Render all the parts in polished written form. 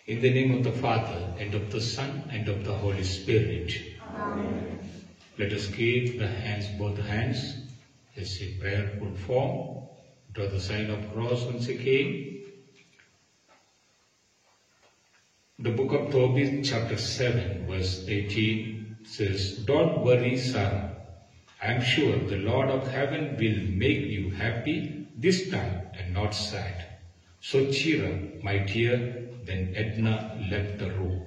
In the name of the Father, and of the Son, and of the Holy Spirit. Amen. Let us keep the hands, both hands, as a prayerful form. Draw the sign of cross once again. The book of Tobit, chapter 7, verse 18 says, "Don't worry, Sarah. I am sure the Lord of heaven will make you happy this time and not sad. So cheer up, my dear." Then Edna left the room.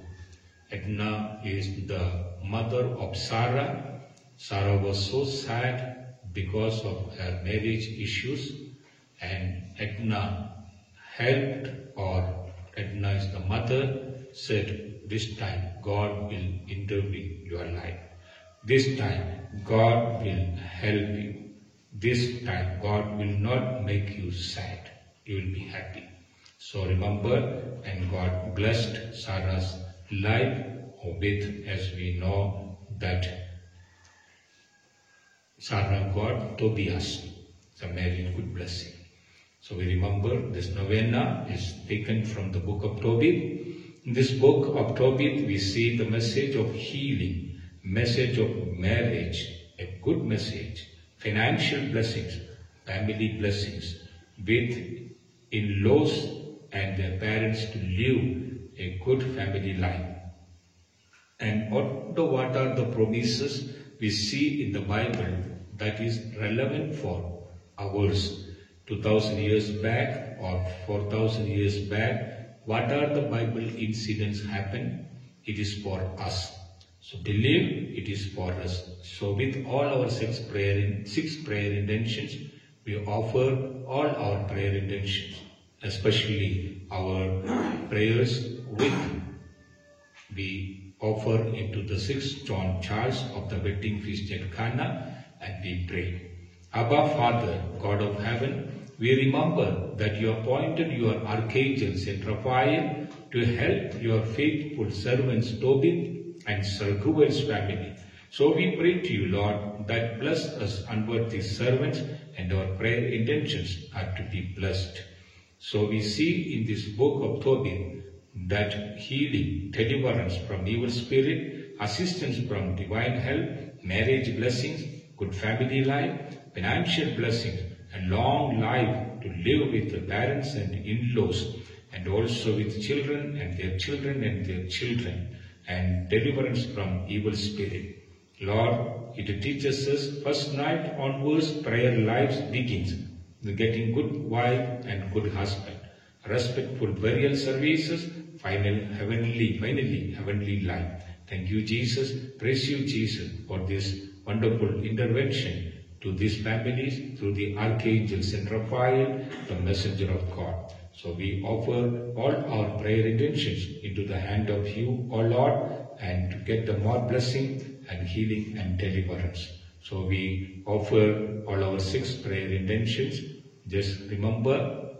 Edna is the mother of Sarah. Sarah was so sad because of her marriage issues, and Edna helped, or Edna is the mother, said, "This time God will intervene your life. This time God will help you. This time God will not make you sad. You will be happy." So remember, and God blessed Sarah's life with, as we know, that Sarah got Tobias, a married good blessing. So we remember this novena is taken from the book of Tobit. In this book of Tobit, we see the message of healing, message of marriage, a good message, financial blessings, family blessings, with in-laws and their parents to live a good family life. And what are the promises we see in the Bible that is relevant for ours 2000 years back or 4000 years back? What are the Bible incidents happen? It is for us. So believe it is for us. So with all our six prayer intentions, we offer all our prayer intentions, especially our prayers we offer into the 6th John charge of the wedding feast at Cana, and we pray. Abba, Father, God of heaven, we remember that you appointed your archangels and Raphael to help your faithful servants Tobit and Serguel's family. So we pray to you, Lord, that bless us unworthy servants, and our prayer intentions are to be blessed. So we see in this book of Tobit that healing, deliverance from evil spirit, assistance from divine help, marriage blessings, good family life, financial blessings, and long life to live with the parents and in-laws, and also with children and their children and their children, and deliverance from evil spirit. Lord, it teaches us first night onwards prayer lives begins, getting good wife and good husband, respectful burial services, finally heavenly life. Thank you, Jesus. Praise you, Jesus, for this wonderful intervention to these families through the archangels and Raphael, the messenger of God. So we offer all our prayer intentions into the hand of you, O Lord, and to get the more blessing and healing and deliverance. So we offer all our 6 prayer intentions. Just remember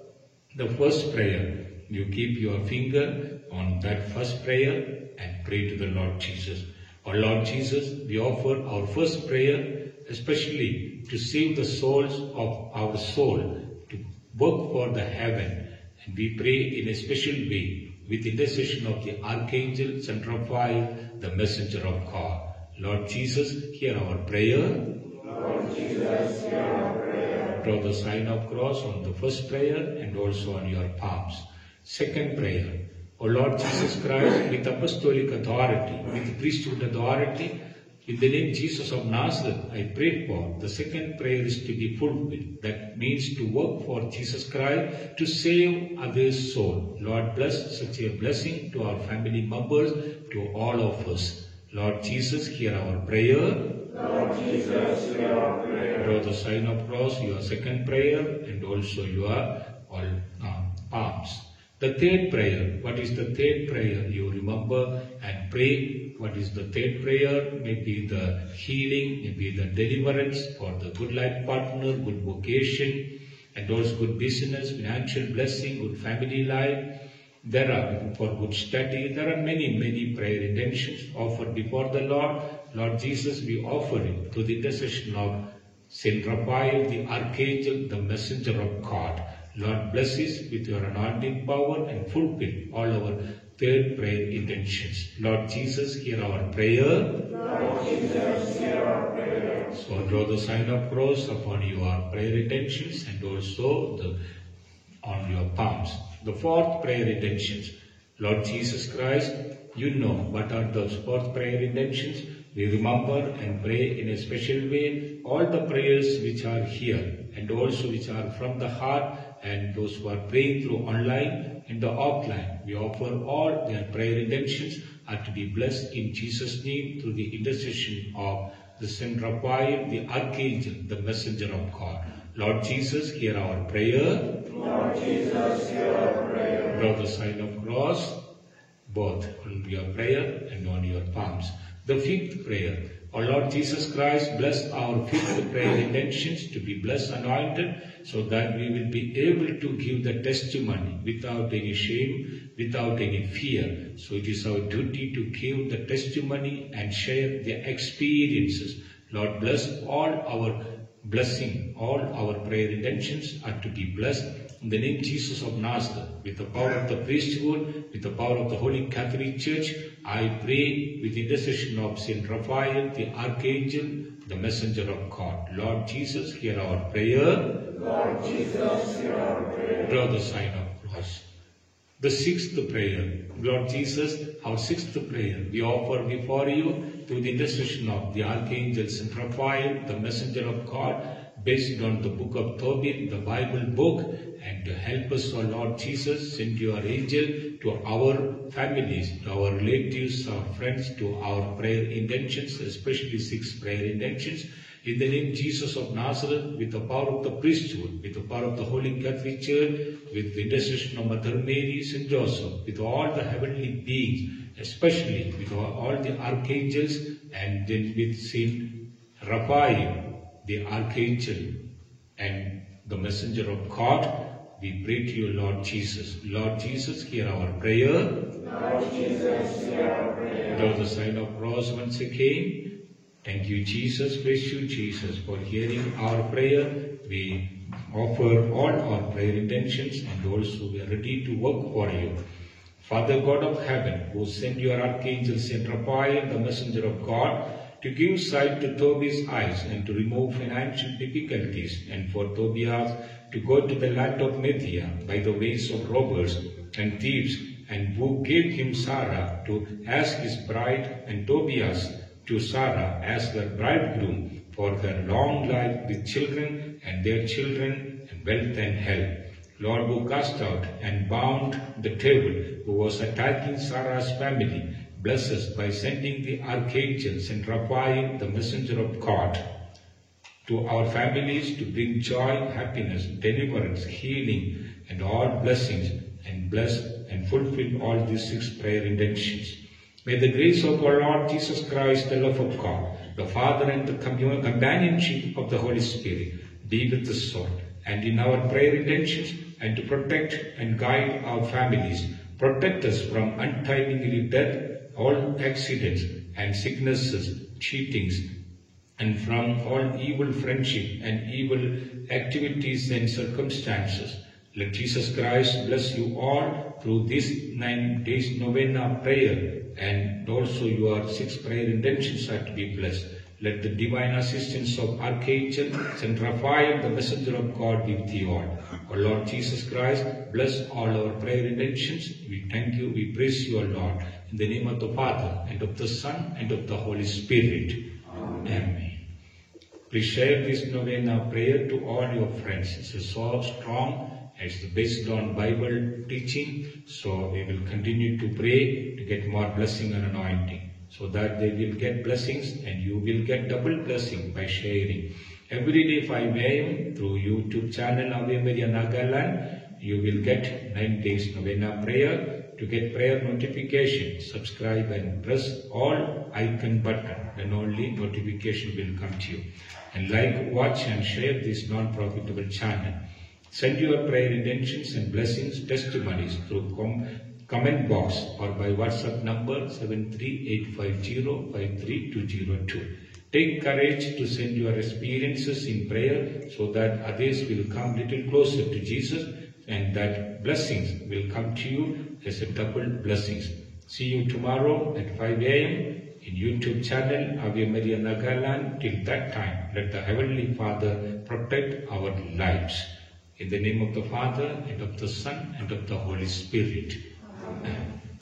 the first prayer. You keep your finger on that first prayer and pray to the Lord Jesus. O Lord Jesus, we offer our first prayer especially to save the souls of our soul, to work for the heaven. And we pray in a special way with intercession of the archangel Saint Raphael, the messenger of God. Lord Jesus, hear our prayer. Lord Jesus, hear our prayer. Draw the sign of cross on the first prayer and also on your palms. Second prayer. O Lord Jesus Christ, with apostolic authority, with priesthood authority, in the name Jesus of Nazareth, I pray for the second prayer is to be fulfilled. That means to work for Jesus Christ, to save others' soul. Lord, bless such a blessing to our family members, to all of us. Lord Jesus, hear our prayer. Lord Jesus, hear our prayer. Draw the sign of cross, your second prayer, and also your all palms. The third prayer. What is the third prayer? You remember and pray. What is the third prayer? Maybe the healing, maybe the deliverance for the good life partner, good vocation, and also good business, financial blessing, good family life. There are for good study. There are many prayer intentions offered before the Lord. Lord Jesus, we offer it through the intercession of Saint Raphael, the archangel, the messenger of God. Lord, bless us with your anointing power and fulfill all our Third prayer intentions. Lord Jesus, hear our prayer. Lord Jesus, hear our prayer. So draw the sign of cross upon your prayer intentions and also on your palms. The fourth prayer intentions. Lord Jesus Christ, you know what are those fourth prayer intentions. We remember and pray in a special way all the prayers which are here and also which are from the heart, and those who are praying through online and the offline. We offer all their prayer intentions are to be blessed in Jesus' name through the intercession of the Saint Raphael, the Archangel, the Messenger of God. Lord Jesus, hear our prayer. Lord Jesus, hear our prayer. Draw the sign of cross both on your prayer and on your palms. The fifth prayer. O Lord Jesus Christ, bless our fifth prayer intentions to be blessed, anointed, so that we will be able to give the testimony without any shame, without any fear. So it is our duty to give the testimony and share the experiences. Lord, bless all our blessing, all our prayer intentions are to be blessed. In the name of Jesus of Nazareth, with the power of the priesthood, with the power of the Holy Catholic Church, I pray with the intercession of Saint Raphael, the Archangel, the Messenger of God. Lord Jesus, hear our prayer. Lord Jesus, hear our prayer. Draw the sign of cross. The sixth prayer. Lord Jesus, our sixth prayer, we offer before you through the intercession of the Archangel Saint Raphael, the Messenger of God, based on the book of Tobit, the Bible book, and to help us, O Lord Jesus, send your angel to our families, to our relatives, our friends, to our prayer intentions, especially 6 prayer intentions. In the name of Jesus of Nazareth, with the power of the priesthood, with the power of the Holy Catholic Church, with the intercession of Mother Mary, Saint Joseph, with all the heavenly beings, especially with all the archangels, and then with Saint Raphael, the Archangel, and the Messenger of God, we pray to you, Lord Jesus. Lord Jesus, hear our prayer. Lord Jesus, hear our prayer. Draw the sign of cross once again. Thank you, Jesus. Bless you, Jesus, for hearing our prayer. We offer all our prayer intentions, and also we are ready to work for you. Father God of heaven, who sent your Archangel Saint Raphael, the Messenger of God, to give sight to Tobias' eyes and to remove financial difficulties, and for Tobias to go to the land of Media by the ways of robbers and thieves, and who gave him Sarah to as his bride, and Tobias to Sarah as her bridegroom, for her long life with children and their children, and wealth and health. Lord, who cast out and bound the devil who was attacking Sarah's family, bless us by sending the Archangel Saint Raphael, the Messenger of God, to our families to bring joy, happiness, deliverance, healing, and all blessings, and bless and fulfill all these 6 prayer intentions. May the grace of our Lord Jesus Christ, the love of God, the Father, and the companionship of the Holy Spirit be with us all, and in our prayer intentions, and to protect and guide our families, protect us from untimely death, all accidents and sicknesses, cheatings, and from all evil friendship and evil activities and circumstances. Let Jesus Christ bless you all through this 9 days novena prayer, and also your 6 prayer intentions are to be blessed. Let the divine assistance of Archangel Saint Raphael, the Messenger of God, be with you all. O Lord Jesus Christ, bless all our prayer intentions. We thank you, we praise you, O Lord, in the name of the Father, and of the Son, and of the Holy Spirit. Amen. Please share this novena prayer to all your friends. It's so strong. It's based on Bible teaching. So we will continue to pray to get more blessing and anointing, so that they will get blessings and you will get double blessing by sharing. Every day 5 a.m. through YouTube channel Ave Maria Nagaland, you will get 9 days novena prayer. To get prayer notification, subscribe and press all icon button, then only notification will come to you. And like, watch and share this non-profitable channel. Send your prayer intentions and blessings, testimonies through comment box or by WhatsApp number 73850 Take courage to send your experiences in prayer, so that others will come little closer to Jesus and that blessings will come to you as a double blessings. See you tomorrow at 5 a.m. in YouTube channel Ave Maria Nagaland. Till that time, let the Heavenly Father protect our lives. In the name of the Father, and of the Son, and of the Holy Spirit. Amen.